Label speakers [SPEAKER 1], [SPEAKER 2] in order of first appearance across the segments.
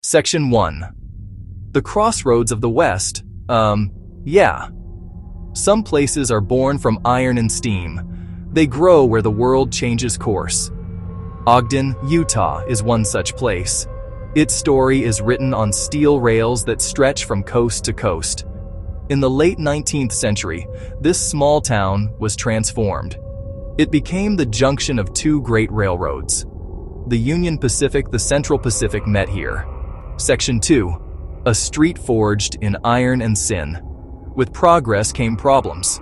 [SPEAKER 1] Section 1. The crossroads of the West. Yeah. Some places are born from iron and steam. They grow where the world changes course. Ogden, Utah is one such place. Its story is written on steel rails that stretch from coast to coast. In the late 19th century, this small town was transformed. It became the junction of two great railroads. The Union Pacific, the Central Pacific met here. Section 2. A street forged in iron and sin. With progress came problems.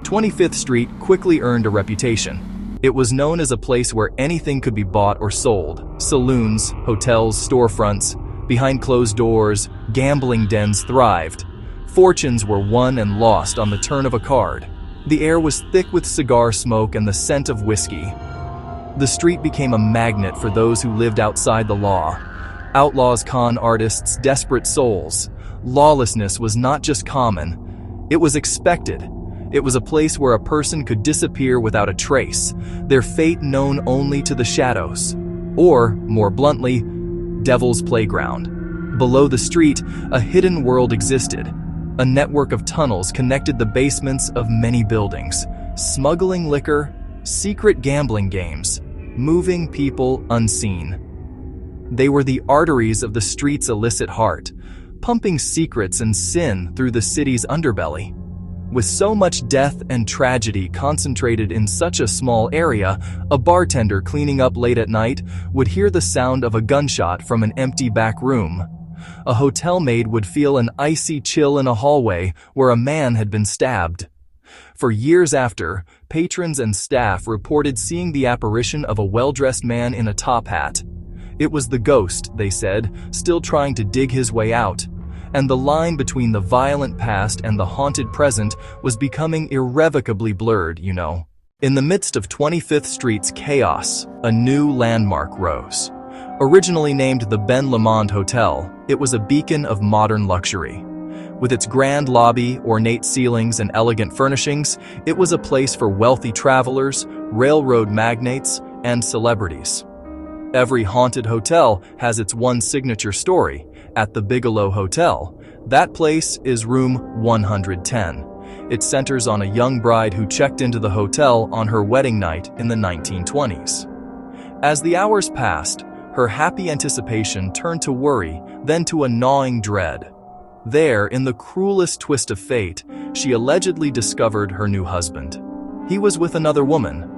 [SPEAKER 1] 25th Street quickly earned a reputation. It was known as a place where anything could be bought or sold. Saloons, hotels, storefronts, behind closed doors, gambling dens thrived. Fortunes were won and lost on the turn of a card. The air was thick with cigar smoke and the scent of whiskey. The street became a magnet for those who lived outside the law. Outlaws, con artists, desperate souls. Lawlessness was not just common, it was expected. It was a place where a person could disappear without a trace, their fate known only to the shadows. Or, more bluntly, Devil's Playground. Below the street, a hidden world existed. A network of tunnels connected the basements of many buildings. Smuggling liquor, secret gambling games, moving people unseen. They were the arteries of the street's illicit heart, pumping secrets and sin through the city's underbelly. With so much death and tragedy concentrated in such a small area, a bartender cleaning up late at night would hear the sound of a gunshot from an empty back room. A hotel maid would feel an icy chill in a hallway where a man had been stabbed. For years after, patrons and staff reported seeing the apparition of a well-dressed man in a top hat. It was the ghost, they said, still trying to dig his way out. And the line between the violent past and the haunted present was becoming irrevocably blurred, you know. In the midst of 25th Street's chaos, a new landmark rose. Originally named the Ben Lomond Hotel, it was a beacon of modern luxury. With its grand lobby, ornate ceilings, and elegant furnishings, it was a place for wealthy travelers, railroad magnates, and celebrities. Every haunted hotel has its one signature story. At the Bigelow Hotel, that place is room 110. It centers on a young bride who checked into the hotel on her wedding night in the 1920s. As the hours passed, her happy anticipation turned to worry, then to a gnawing dread. There, in the cruelest twist of fate, she allegedly discovered her new husband. He was with another woman.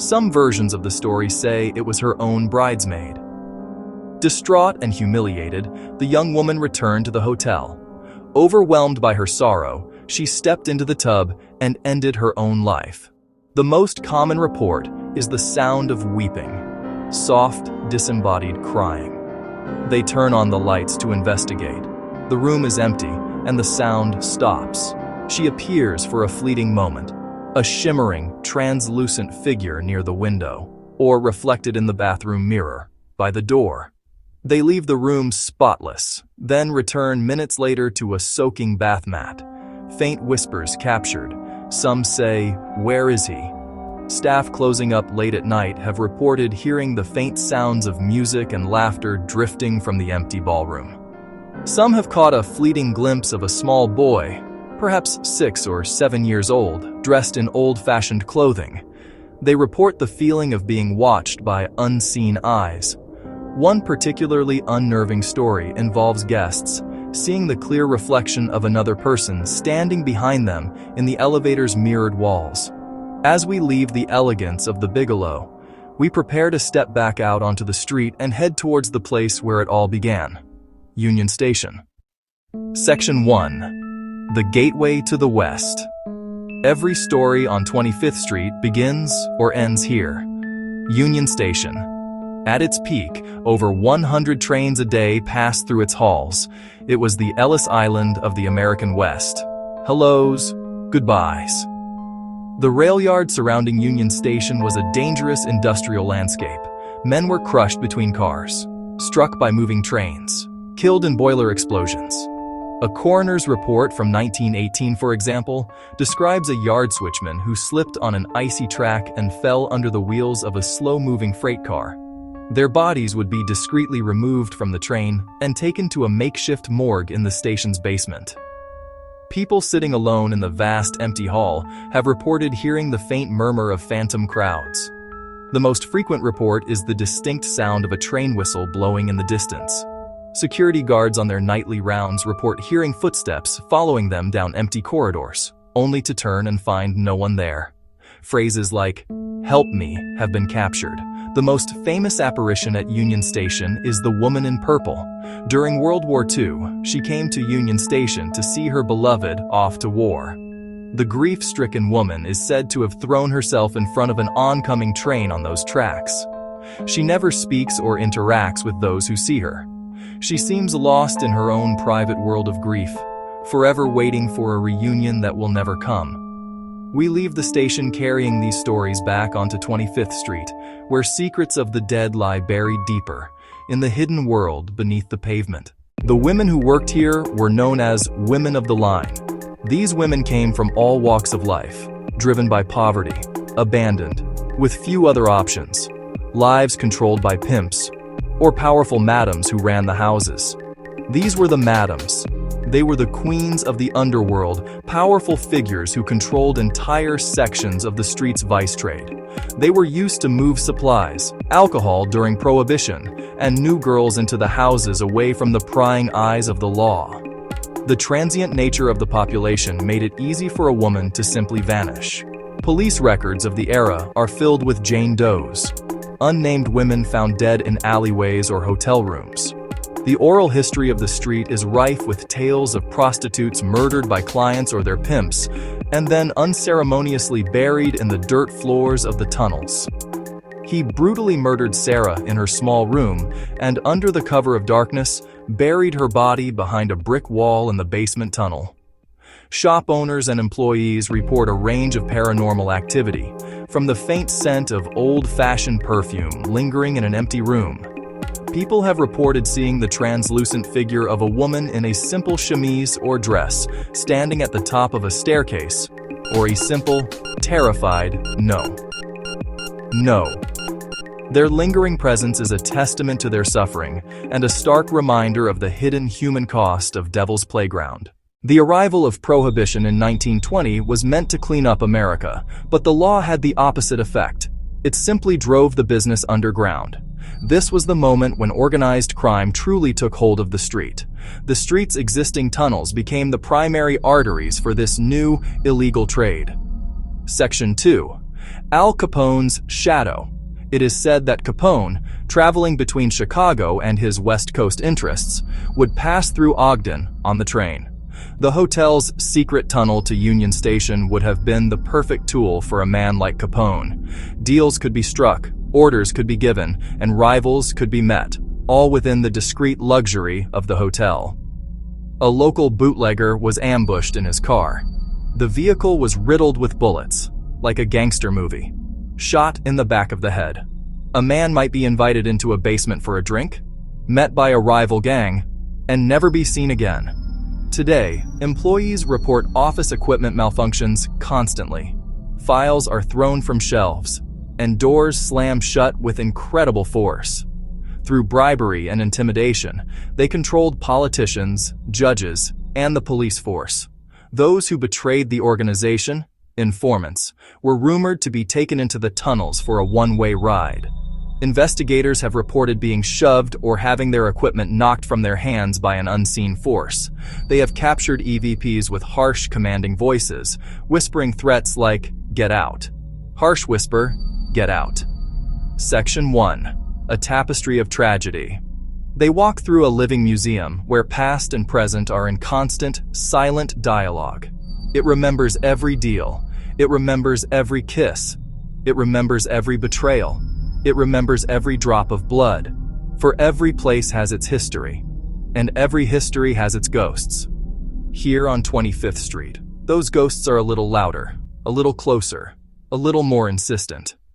[SPEAKER 1] Some versions of the story say it was her own bridesmaid. Distraught and humiliated, the young woman returned to the hotel. Overwhelmed by her sorrow, she stepped into the tub and ended her own life. The most common report is the sound of weeping, soft, disembodied crying. They turn on the lights to investigate. The room is empty, and the sound stops. She appears for a fleeting moment, a shimmering, translucent figure near the window, or reflected in the bathroom mirror, by the door. They leave the room spotless, then return minutes later to a soaking bath mat. Faint whispers captured. Some say, "Where is he?" Staff closing up late at night have reported hearing the faint sounds of music and laughter drifting from the empty ballroom. Some have caught a fleeting glimpse of a small boy, perhaps 6 or 7 years old, dressed in old-fashioned clothing. They report the feeling of being watched by unseen eyes. One particularly unnerving story involves guests seeing the clear reflection of another person standing behind them in the elevator's mirrored walls. As we leave the elegance of the Bigelow, we prepare to step back out onto the street and head towards the place where it all began, Union Station. Section 1. The Gateway to the West. Every story on 25th Street begins or ends here, Union Station. At its peak, over 100 trains a day passed through its halls. It was the Ellis Island of the American West. Hellos, goodbyes. The rail yard surrounding Union Station was a dangerous industrial landscape. Men were crushed between cars, struck by moving trains, killed in boiler explosions. A coroner's report from 1918, for example, describes a yard switchman who slipped on an icy track and fell under the wheels of a slow-moving freight car. Their bodies would be discreetly removed from the train and taken to a makeshift morgue in the station's basement. People sitting alone in the vast empty hall have reported hearing the faint murmur of phantom crowds. The most frequent report is the distinct sound of a train whistle blowing in the distance. Security guards on their nightly rounds report hearing footsteps following them down empty corridors, only to turn and find no one there. Phrases like, "Help me," have been captured. The most famous apparition at Union Station is the Woman in Purple. During World War II, she came to Union Station to see her beloved off to war. The grief-stricken woman is said to have thrown herself in front of an oncoming train on those tracks. She never speaks or interacts with those who see her. She seems lost in her own private world of grief, forever waiting for a reunion that will never come. We leave the station carrying these stories back onto 25th Street, where secrets of the dead lie buried deeper, in the hidden world beneath the pavement. The women who worked here were known as women of the line. These women came from all walks of life, driven by poverty, abandoned, with few other options, lives controlled by pimps, or powerful madams who ran the houses. These were the madams. They were the queens of the underworld, powerful figures who controlled entire sections of the street's vice trade. They were used to move supplies, alcohol during Prohibition, and new girls into the houses away from the prying eyes of the law. The transient nature of the population made it easy for a woman to simply vanish. Police records of the era are filled with Jane Does, unnamed women found dead in alleyways or hotel rooms. The oral history of the street is rife with tales of prostitutes murdered by clients or their pimps, and then unceremoniously buried in the dirt floors of the tunnels. He brutally murdered Sarah in her small room, and under the cover of darkness, buried her body behind a brick wall in the basement tunnel. Shop owners and employees report a range of paranormal activity, from the faint scent of old-fashioned perfume lingering in an empty room. People have reported seeing the translucent figure of a woman in a simple chemise or dress standing at the top of a staircase, or a simple, terrified no. No. Their lingering presence is a testament to their suffering and a stark reminder of the hidden human cost of Devil's Playground. The arrival of Prohibition in 1920 was meant to clean up America, but the law had the opposite effect. It simply drove the business underground. This was the moment when organized crime truly took hold of the street. The street's existing tunnels became the primary arteries for this new, illegal trade. Section 2. Al Capone's Shadow. It is said that Capone, traveling between Chicago and his West Coast interests, would pass through Ogden on the train. The hotel's secret tunnel to Union Station would have been the perfect tool for a man like Capone. Deals could be struck, orders could be given, and rivals could be met, all within the discreet luxury of the hotel. A local bootlegger was ambushed in his car. The vehicle was riddled with bullets, like a gangster movie, shot in the back of the head. A man might be invited into a basement for a drink, met by a rival gang, and never be seen again. Today, employees report office equipment malfunctions constantly. Files are thrown from shelves, and doors slam shut with incredible force. Through bribery and intimidation, they controlled politicians, judges, and the police force. Those who betrayed the organization, informants, were rumored to be taken into the tunnels for a one-way ride. Investigators have reported being shoved or having their equipment knocked from their hands by an unseen force. They have captured EVPs with harsh, commanding voices, whispering threats like, "Get out." Harsh whisper, "Get out." Section 1. A tapestry of tragedy. They walk through a living museum where past and present are in constant, silent dialogue. It remembers every deal. It remembers every kiss. It remembers every betrayal. It remembers every drop of blood. For every place has its history, and every history has its ghosts. Here on 25th Street, those ghosts are a little louder, a little closer, a little more insistent.